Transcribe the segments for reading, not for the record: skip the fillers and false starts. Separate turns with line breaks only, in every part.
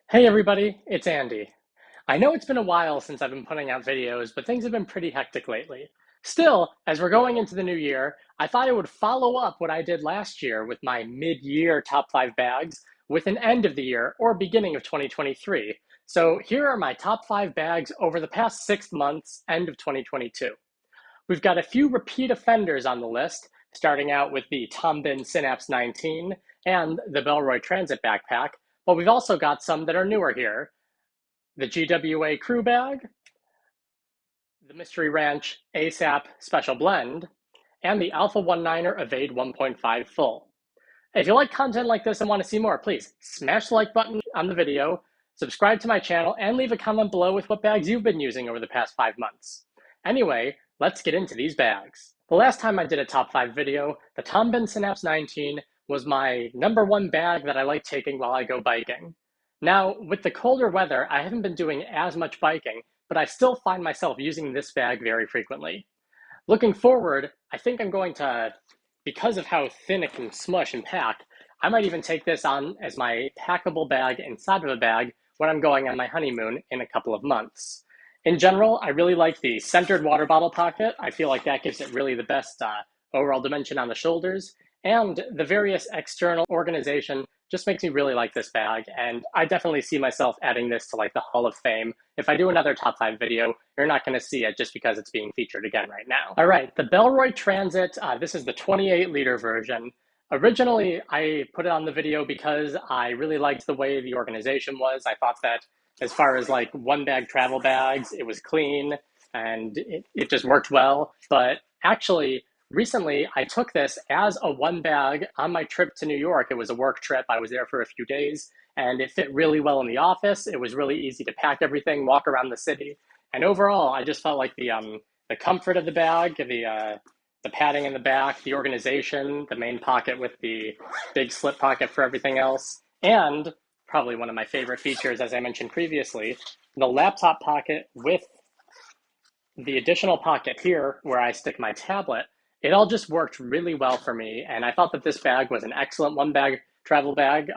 Hey everybody, it's Andy. I know it's been a while since I've been putting out videos, but things have been pretty hectic lately. Still, as we're going into the new year, I thought I would follow up what I did last year with my mid-year top 5 bags with an end of the year or beginning of 2023. So here are my top 5 bags over the past 6 months, end of 2022. We've got a few repeat offenders on the list, starting out with the Benson Apps 19 and the Bellroy Transit backpack, but we've also got some that are newer here. The GWA Crew bag, the Mystery Ranch ASAP Special Blend, and the Alpha 19er Evade 1.5 Full. If you like content like this and want to see more, please smash the like button on the video, subscribe to my channel, and leave a comment below with what bags you've been using over the past 5 months. Anyway, let's get into these bags. The last time I did a top 5 video, the Benson Apps 19 was my #1 bag that I like taking while I go biking. Now, with the colder weather, I haven't been doing as much biking, but I still find myself using this bag very frequently. Looking forward, I think I'm going to, because of how thin it can smush and pack, I might even take this on as my packable bag inside of a bag when I'm going on my honeymoon in a couple of months. In general, I really like the centered water bottle pocket. I feel like that gives it really the best overall dimension on the shoulders. And the various external organization just makes me really like this bag. And I definitely see myself adding this to like the Hall of Fame. If I do another top 5 video, you're not going to see it just because it's being featured again right now. All right, the Bellroy Transit, this is the 28-liter version. Originally, I put it on the video because I really liked the way the organization was. I thought that as far as like one bag travel bags, it was clean and it just worked well. But actually, recently I took this as a one bag on my trip to New York. It was a work trip. I was there for a few days and it fit really well in the office. It was really easy to pack everything, walk around the city. And overall, I just felt like the comfort of the bag, the padding in the back, the organization, the main pocket with the big slip pocket for everything else, and probably one of my favorite features, as I mentioned previously, the laptop pocket with the additional pocket here where I stick my tablet. It all just worked really well for me, and I thought that this bag was an excellent one bag travel bag.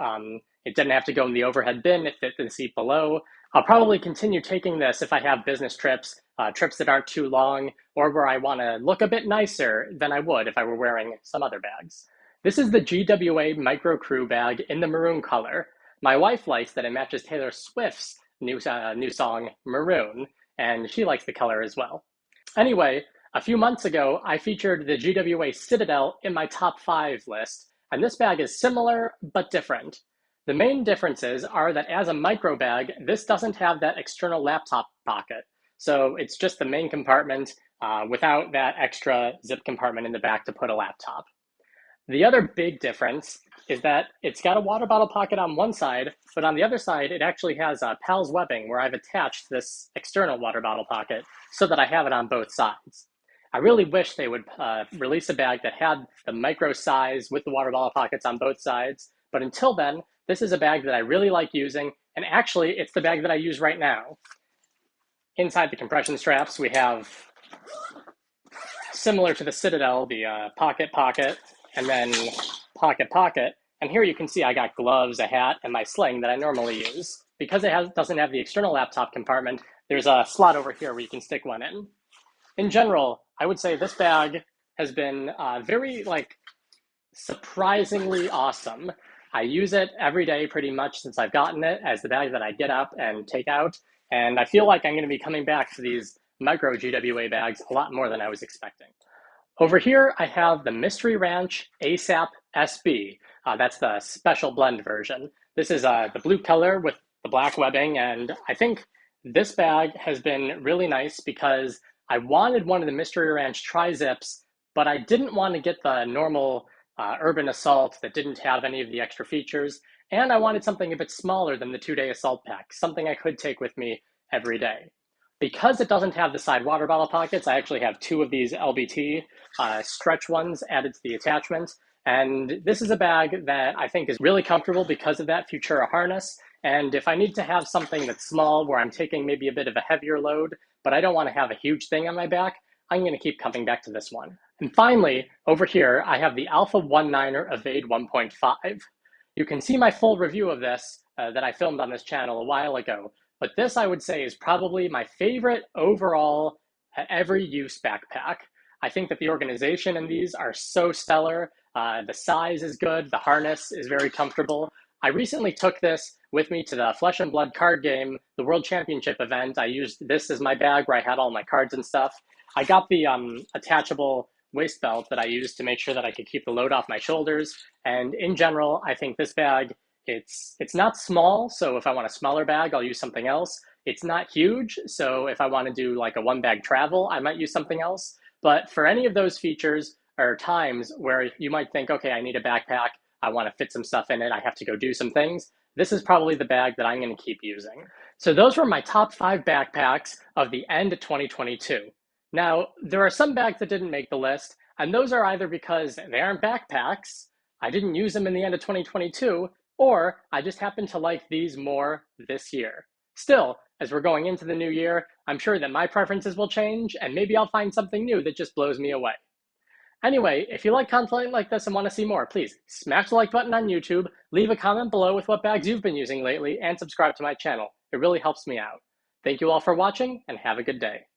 It didn't have to go in the overhead bin, it fit the seat below. I'll probably continue taking this if I have business trips, trips that aren't too long, or where I want to look a bit nicer than I would if I were wearing some other bags. This is the GWA Micro Crew bag in the maroon color. My wife likes that it matches Taylor Swift's new song, Maroon, and she likes the color as well. Anyway, a few months ago, I featured the GWA Citadel in my top 5 list, and this bag is similar but different. The main differences are that as a micro bag, this doesn't have that external laptop pocket. So it's just the main compartment without that extra zip compartment in the back to put a laptop. The other big difference is that it's got a water bottle pocket on one side, but on the other side, it actually has PALS webbing where I've attached this external water bottle pocket so that I have it on both sides. I really wish they would release a bag that had the micro size with the water bottle pockets on both sides, but until then, this is a bag that I really like using, and actually, it's the bag that I use right now. Inside the compression straps, we have, similar to the Citadel, the pocket, and then pocket. And here you can see I got gloves, a hat, and my sling that I normally use. Because it doesn't have the external laptop compartment, there's a slot over here where you can stick one in. In general, I would say this bag has been very surprisingly awesome. I use it every day pretty much since I've gotten it as the bag that I get up and take out. And I feel like I'm going to be coming back to these micro GWA bags a lot more than I was expecting. Over here, I have the Mystery Ranch ASAP SB. That's the special blend version. This is the blue color with the black webbing, and I think this bag has been really nice because I wanted one of the Mystery Ranch tri-zips, but I didn't want to get the normal Urban Assault that didn't have any of the extra features, and I wanted something a bit smaller than the 2-day Assault Pack, something I could take with me every day. Because it doesn't have the side water bottle pockets, I actually have 2 of these LBT stretch ones added to the attachment. And this is a bag that I think is really comfortable because of that Futura harness. And if I need to have something that's small where I'm taking maybe a bit of a heavier load, but I don't want to have a huge thing on my back, I'm going to keep coming back to this one. And finally, over here, I have the Alpha 19er Evade 1.5. You can see my full review of this that I filmed on this channel a while ago. But this, I would say, is probably my favorite overall every use backpack. I think that the organization in these are so stellar. The size is good. The harness is very comfortable. I recently took this with me to the Flesh and Blood card game, the World Championship event. I used this as my bag where I had all my cards and stuff. I got the attachable waist belt that I used to make sure that I could keep the load off my shoulders. And in general, I think this bag, it's not small, so if I want a smaller bag, I'll use something else. It's not huge, so if I want to do like a one bag travel, I might use something else. But for any of those features or times where you might think, okay, I need a backpack, I want to fit some stuff in it, I have to go do some things, this is probably the bag that I'm going to keep using. So those were my top 5 backpacks of the end of 2022. Now, there are some bags that didn't make the list, and those are either because they aren't backpacks, I didn't use them in the end of 2022, or I just happen to like these more this year. Still, as we're going into the new year, I'm sure that my preferences will change, and maybe I'll find something new that just blows me away. Anyway, if you like content like this and want to see more, please smash the like button on YouTube, leave a comment below with what bags you've been using lately, and subscribe to my channel. It really helps me out. Thank you all for watching, and have a good day.